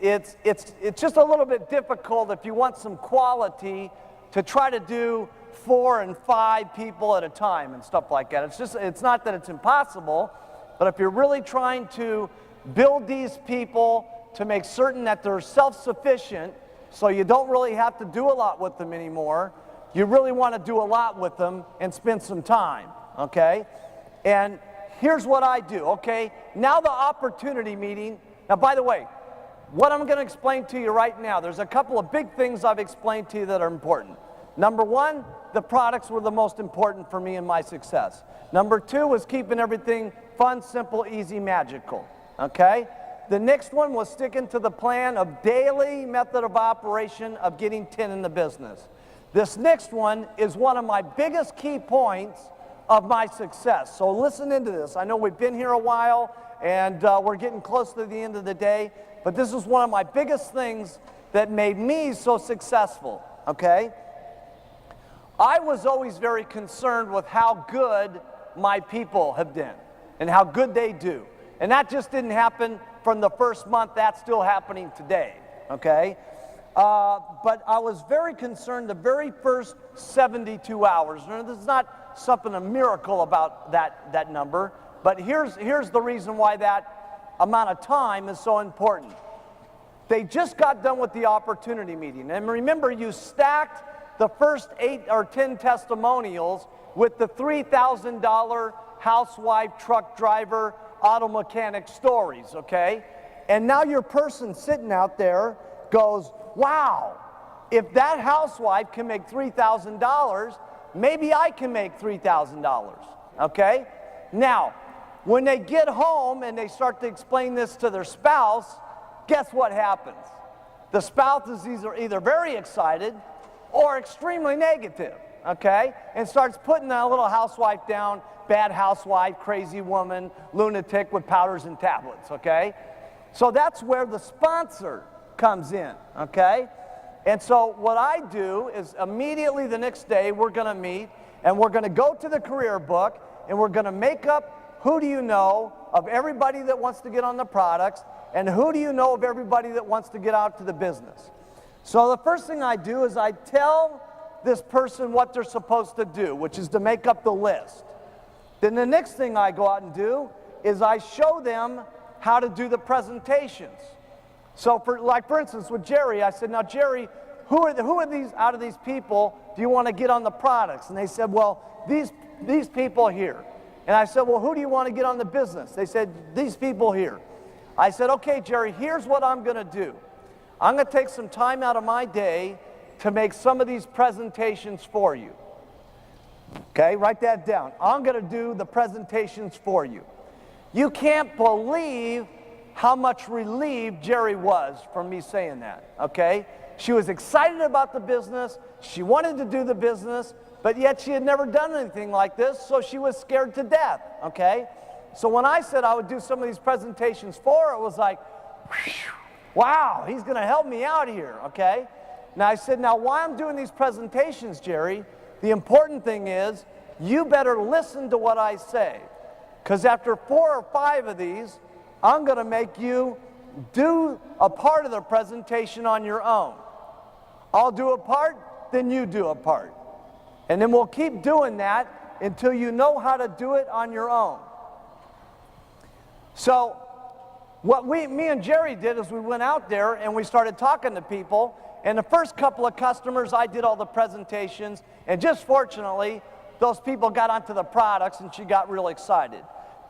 just a little bit difficult if you want some quality to try to do 4 and 5 people at a time and stuff like that. It's not that it's impossible, but if you're really trying to build these people to make certain that they're self-sufficient, so you don't really have to do a lot with them anymore, you really want to do a lot with them and spend some time, okay? And here's what I do, okay? Now the opportunity meeting. Now, by the way, what I'm going to explain to you right now, there's a couple of big things I've explained to you that are important. Number 1, the products were the most important for me in my success. Number 2 was keeping everything fun, simple, easy, magical, okay? The next one was sticking to the plan of daily method of operation of getting 10 in the business. This next one is one of my biggest key points of my success. So listen into this. I know we've been here a while and we're getting close to the end of the day, but this is one of my biggest things that made me so successful, okay? I was always very concerned with how good my people have been and how good they do. And that just didn't happen from the first month. That's still happening today, okay? But I was very concerned the very first 72 hours. Now, there's not something, a miracle about that number, but here's the reason why that amount of time is so important. They just got done with the opportunity meeting. And remember, you stacked the first 8 or 10 testimonials with the $3,000 housewife, truck driver, auto mechanic stories, okay? And now your person sitting out there goes, wow, if that housewife can make $3,000, maybe I can make $3,000, okay? Now, when they get home and they start to explain this to their spouse, guess what happens? The spouse is either very excited or extremely negative, okay? And starts putting that little housewife down, bad housewife, crazy woman, lunatic with powders and tablets, okay? So that's where the sponsor comes in, okay? And so what I do is immediately the next day we're going to meet and we're going to go to the career book and we're going to make up who do you know of everybody that wants to get on the products and who do you know of everybody that wants to get out to the business. So the first thing I do is I tell this person what they're supposed to do, which is to make up the list. Then the next thing I go out and do is I show them how to do the presentations. So for instance with Jerry, I said, now Jerry, who are these out of these people do you want to get on the products? And they said, well, these people here. And I said, well, who do you want to get on the business? They said, these people here. I said, okay, Jerry, here's what I'm going to do. I'm going to take some time out of my day to make some of these presentations for you. Okay, write that down. I'm going to do the presentations for you. You can't believe how much relieved Jerry was from me saying that, okay? She was excited about the business. She wanted to do the business, but yet she had never done anything like this, so she was scared to death, okay? So when I said I would do some of these presentations for her, it was like, whew, wow, he's going to help me out here, okay? Now I said, now why I'm doing these presentations, Jerry, the important thing is you better listen to what I say, because after 4 or 5 of these, I'm going to make you do a part of the presentation on your own. I'll do a part, then you do a part. And then we'll keep doing that until you know how to do it on your own. So what me and Jerry did is we went out there and we started talking to people. And the first couple of customers, I did all the presentations. And just fortunately, those people got onto the products and she got real excited.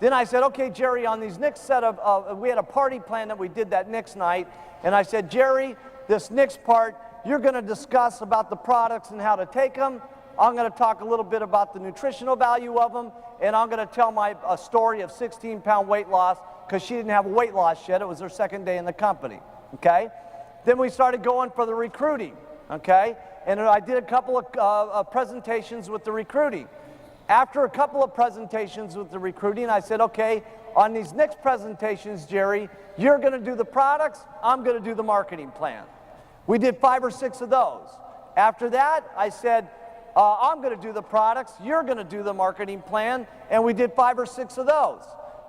Then I said, okay, Jerry, on these next set of, we had a party plan that we did that next night. And I said, Jerry, this next part, you're going to discuss about the products and how to take them. I'm going to talk a little bit about the nutritional value of them. And I'm going to tell a story of 16-pound weight loss because she didn't have a weight loss yet. It was her second day in the company, okay? Then we started going for the recruiting, okay? And I did a couple of presentations with the recruiting. After a couple of presentations with the recruiting, I said, okay, on these next presentations, Jerry, you're going to do the products, I'm going to do the marketing plan. We did 5 or 6 of those. After that, I said, I'm going to do the products, you're going to do the marketing plan, and we did 5 or 6 of those.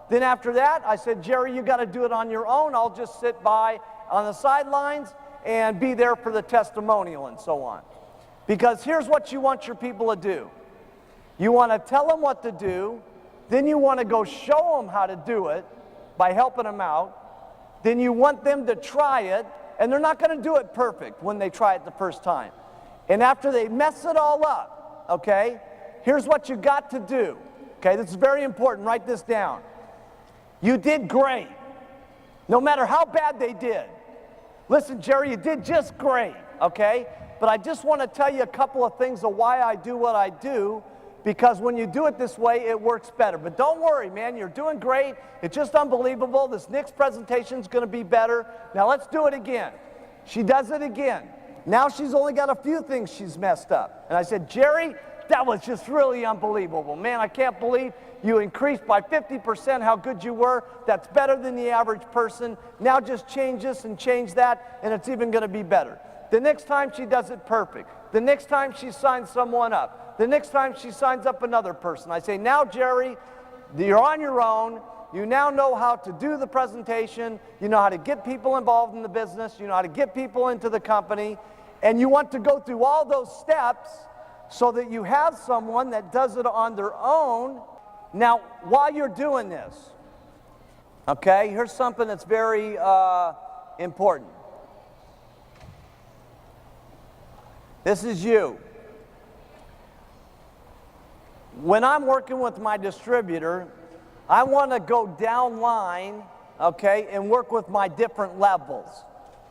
Then after that, I said, Jerry, you got to do it on your own. I'll just sit by on the sidelines and be there for the testimonial and so on. Because here's what you want your people to do. You want to tell them what to do, then you want to go show them how to do it by helping them out. Then you want them to try it, and they're not going to do it perfect when they try it the first time. And after they mess it all up, okay, here's what you got to do. Okay, this is very important. Write this down. You did great, no matter how bad they did. Listen, Jerry, you did just great, okay? But I just want to tell you a couple of things of why I do what I do, because when you do it this way, it works better. But don't worry, man, you're doing great. It's just unbelievable. This next presentation is going to be better. Now let's do it again. She does it again. Now she's only got a few things she's messed up. And I said, Jerry, that was just really unbelievable. Man, I can't believe you increased by 50% how good you were. That's better than the average person. Now just change this and change that, and it's even going to be better. The next time she does it perfect. The next time she signs someone up. The next time she signs up another person. I say, now, Jerry, you're on your own. You now know how to do the presentation. You know how to get people involved in the business. You know how to get people into the company. And you want to go through all those steps so that you have someone that does it on their own. Now, while you're doing this, okay, here's something that's very important. This is you. When I'm working with my distributor, I want to go down line, okay, and work with my different levels,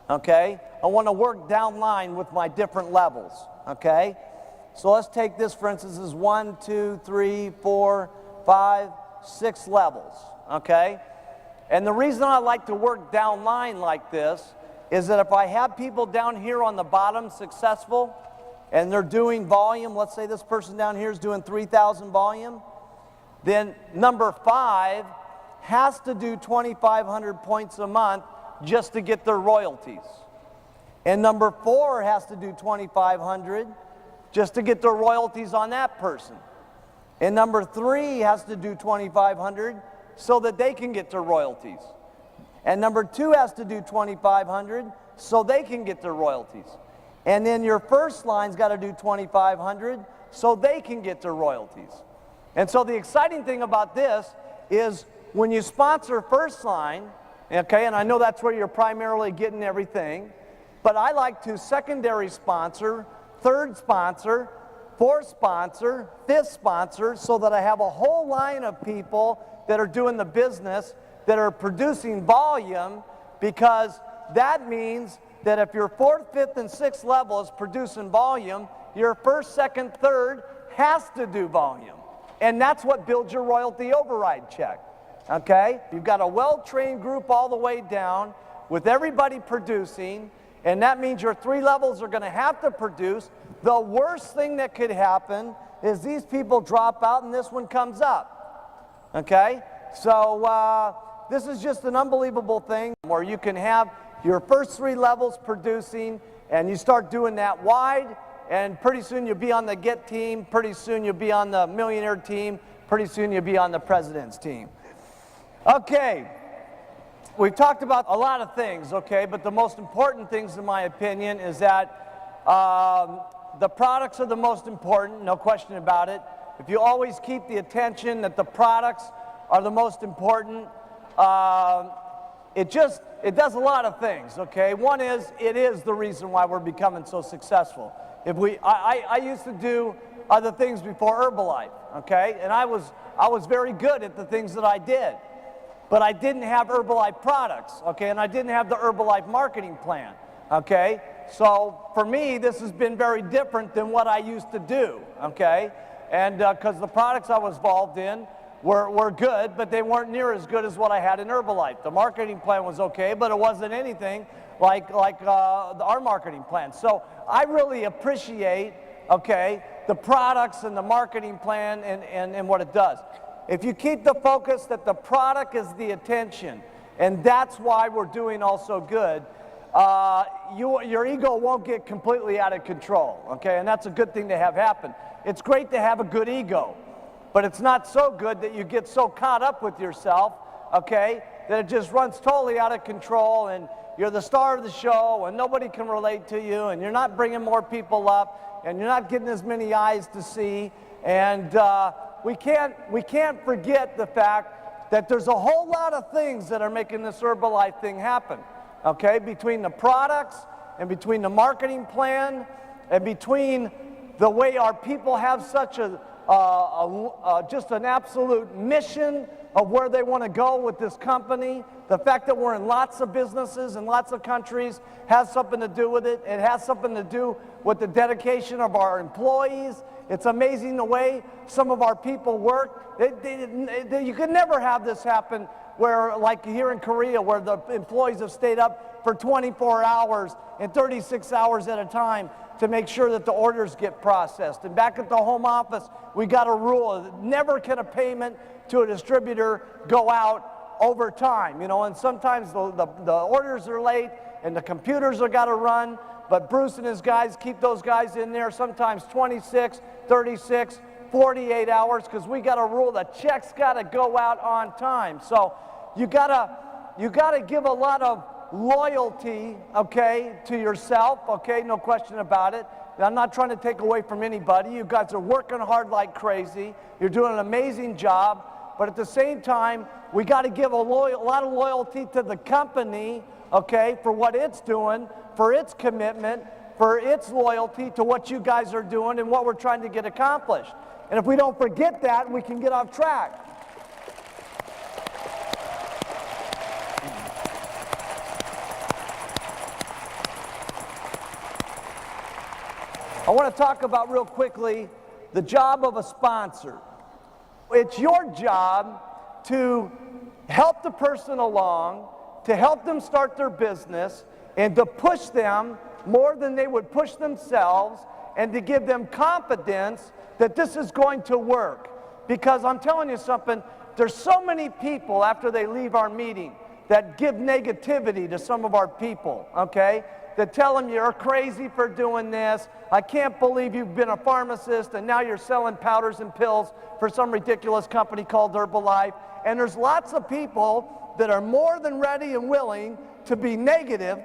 okay? I want to work down line with my different levels, okay? So let's take this, for instance, as 1, 2, 3, 4, 5, 6 levels, okay? And the reason I like to work down line like this is that if I have people down here on the bottom successful, and they're doing volume, let's say this person down here is doing 3,000 volume, then number 5 has to do 2,500 points a month just to get their royalties. And number 4 has to do 2,500 just to get their royalties on that person. And number 3 has to do 2,500 so that they can get their royalties. And number 2 has to do 2,500 so they can get their royalties. And then your first line's got to do 2,500 so they can get their royalties. And so the exciting thing about this is when you sponsor first line, okay, and I know that's where you're primarily getting everything, but I like to secondary sponsor, third sponsor, fourth sponsor, fifth sponsor, so that I have a whole line of people that are doing the business, that are producing volume, because that means that if your 4th, 5th, and 6th level is producing volume, your 1st, 2nd, 3rd has to do volume. And that's what builds your royalty override check, okay? You've got a well-trained group all the way down with everybody producing, and that means your 3 levels are going to have to produce. The worst thing that could happen is these people drop out and this one comes up, okay? So this is just an unbelievable thing where you can have your first 3 levels producing, and you start doing that wide, and pretty soon you'll be on the GET team, pretty soon you'll be on the millionaire team, pretty soon you'll be on the president's team. Okay, we've talked about a lot of things, okay, but the most important things, in my opinion, is that the products are the most important, no question about it. If you always keep the attention that the products are the most important, it does a lot of things, okay? One is, it is the reason why we're becoming so successful. I used to do other things before Herbalife, okay? And I was very good at the things that I did. But I didn't have Herbalife products, okay? And I didn't have the Herbalife marketing plan, okay? So for me, this has been very different than what I used to do, okay? And because the products I was involved in were good, but they weren't near as good as what I had in Herbalife. The marketing plan was okay, but it wasn't anything like our marketing plan. So I really appreciate, okay, the products and the marketing plan and what it does. If you keep the focus that the product is the attention, and that's why we're doing also good, your ego won't get completely out of control, okay? And that's a good thing to have happen. It's great to have a good ego, but it's not so good that you get so caught up with yourself, okay, that it just runs totally out of control and you're the star of the show and nobody can relate to you and you're not bringing more people up and you're not getting as many eyes to see. And we can't forget the fact that there's a whole lot of things that are making this Herbalife thing happen, okay? Between the products and between the marketing plan and between the way our people have such just an absolute mission of where they want to go with this company. The fact that we're in lots of businesses and lots of countries has something to do with it. It has something to do with the dedication of our employees. It's amazing the way some of our people work. You could never have this happen where, like here in Korea, where the employees have stayed up for 24 hours and 36 hours at a time to make sure that the orders get processed. And back at the home office, we got a rule: never can a payment to a distributor go out over time, you know, and sometimes the orders are late and the computers are got to run, but Bruce and his guys keep those guys in there sometimes 26, 36, 48 hours, because we got a rule that checks got to go out on time. So you gotta give a lot of loyalty, okay, to yourself, okay, no question about it. I'm not trying to take away from anybody. You guys are working hard like crazy. You're doing an amazing job, but at the same time, we got to give a lot of loyalty to the company, okay, for what it's doing, for its commitment, for its loyalty to what you guys are doing and what we're trying to get accomplished. And if we don't forget that, we can get off track. I want to talk about real quickly the job of a sponsor. It's your job to help the person along, to help them start their business, and to push them more than they would push themselves, and to give them confidence that this is going to work. Because I'm telling you something, there's so many people after they leave our meeting that give negativity to some of our people, okay? That tell them you're crazy for doing this. I can't believe you've been a pharmacist and now you're selling powders and pills for some ridiculous company called Herbalife. And there's lots of people that are more than ready and willing to be negative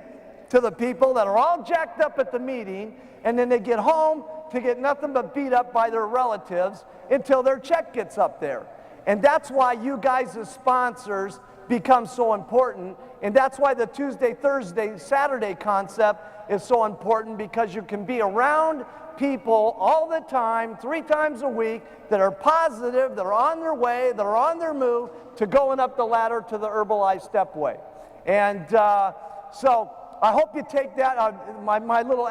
to the people that are all jacked up at the meeting, and then they get home to get nothing but beat up by their relatives until their check gets up there. And that's why you guys as sponsors become so important. And that's why the Tuesday, Thursday, Saturday concept is so important, because you can be around people all the time, 3 times a week, that are positive, that are on their way, that are on their move to going up the ladder to the Herbalife Stepway. And so I hope you take that, my little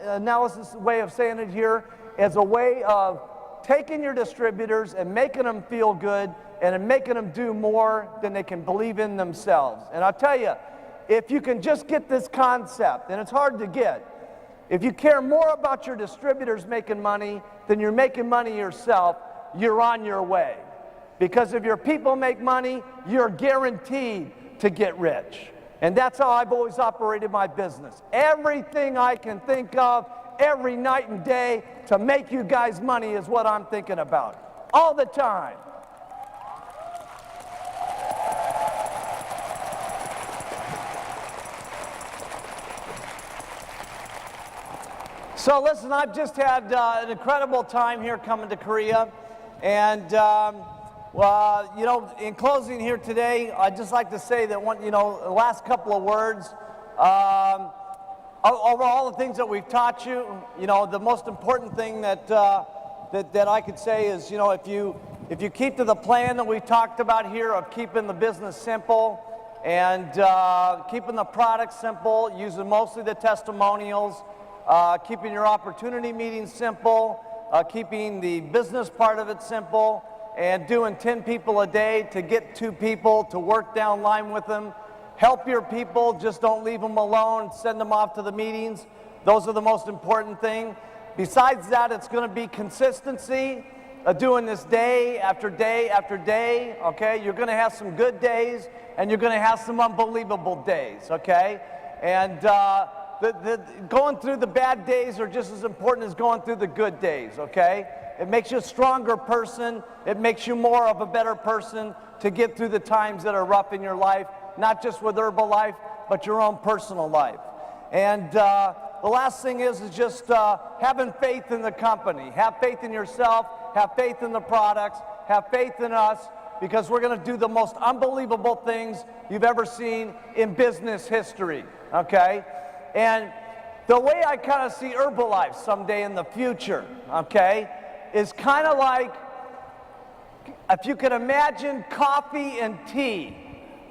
analysis way of saying it here, as a way of taking your distributors and making them feel good and making them do more than they can believe in themselves. And I'll tell you, if you can just get this concept, and it's hard to get, if you care more about your distributors making money than you're making money yourself, you're on your way. Because if your people make money, you're guaranteed to get rich. And that's how I've always operated my business. Everything I can think of, every night and day, to make you guys money is what I'm thinking about. All the time. So listen, I've just had an incredible time here coming to Korea. And you know, in closing here today, I'd just like to say that the last couple of words, over all the things that we've taught you, the most important thing that I could say is, if you keep to the plan that we talked about here of keeping the business simple and keeping the product simple, using mostly the testimonials, keeping your opportunity meetings simple, keeping the business part of it simple, and doing 10 people a day to get 2 people to work down line with them. Help your people, just don't leave them alone, send them off to the meetings. Those are the most important thing. Besides that, it's going to be consistency, doing this day after day after day, okay? You're going to have some good days, and you're going to have some unbelievable days, okay? And going through the bad days are just as important as going through the good days, okay? It makes you a stronger person. It makes you more of a better person to get through the times that are rough in your life, not just with Herbalife, but your own personal life. And the last thing is just having faith in the company. Have faith in yourself, have faith in the products, have faith in us, because we're going to do the most unbelievable things you've ever seen in business history, okay? And the way I kind of see Herbalife someday in the future, okay, is kind of like, if you could imagine coffee and tea,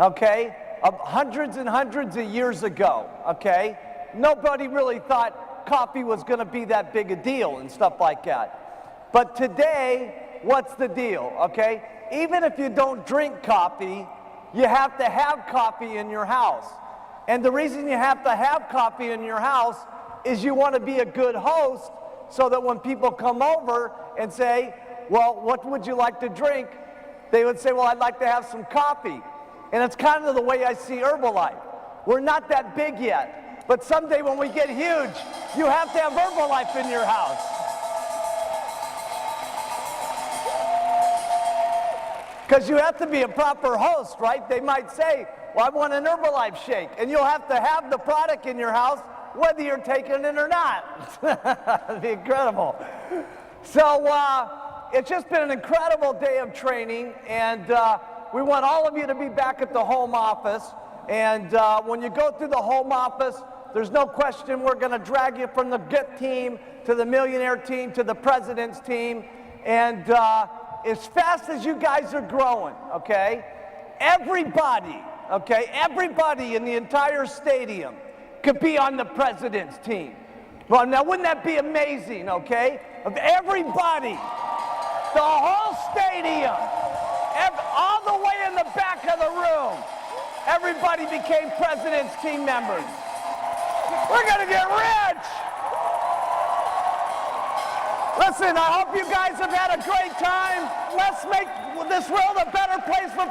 okay, of hundreds and hundreds of years ago, okay? Nobody really thought coffee was going to be that big a deal and stuff like that. But today, what's the deal, okay? Even if you don't drink coffee, you have to have coffee in your house. And the reason you have to have coffee in your house is you want to be a good host, so that when people come over and say, well, what would you like to drink? They would say, well, I'd like to have some coffee. And it's kind of the way I see Herbalife. We're not that big yet, but someday when we get huge, you have to have Herbalife in your house. Because you have to be a proper host, right? They might say, well, I want an Herbalife shake. And you'll have to have the product in your house, whether you're taking it or not. It'd be incredible. So it's just been an incredible day of training, and we want all of you to be back at the home office. And when you go through the home office, there's no question we're going to drag you from the GET team to the millionaire team to the president's team. And as fast as you guys are growing, okay, everybody in the entire stadium could be on the president's team. Well, now wouldn't that be amazing, okay? Of everybody, the whole stadium, all the way in the back of the room, everybody became president's team members. We're gonna get rich! Listen, I hope you guys have had a great time. Let's make this world a better place for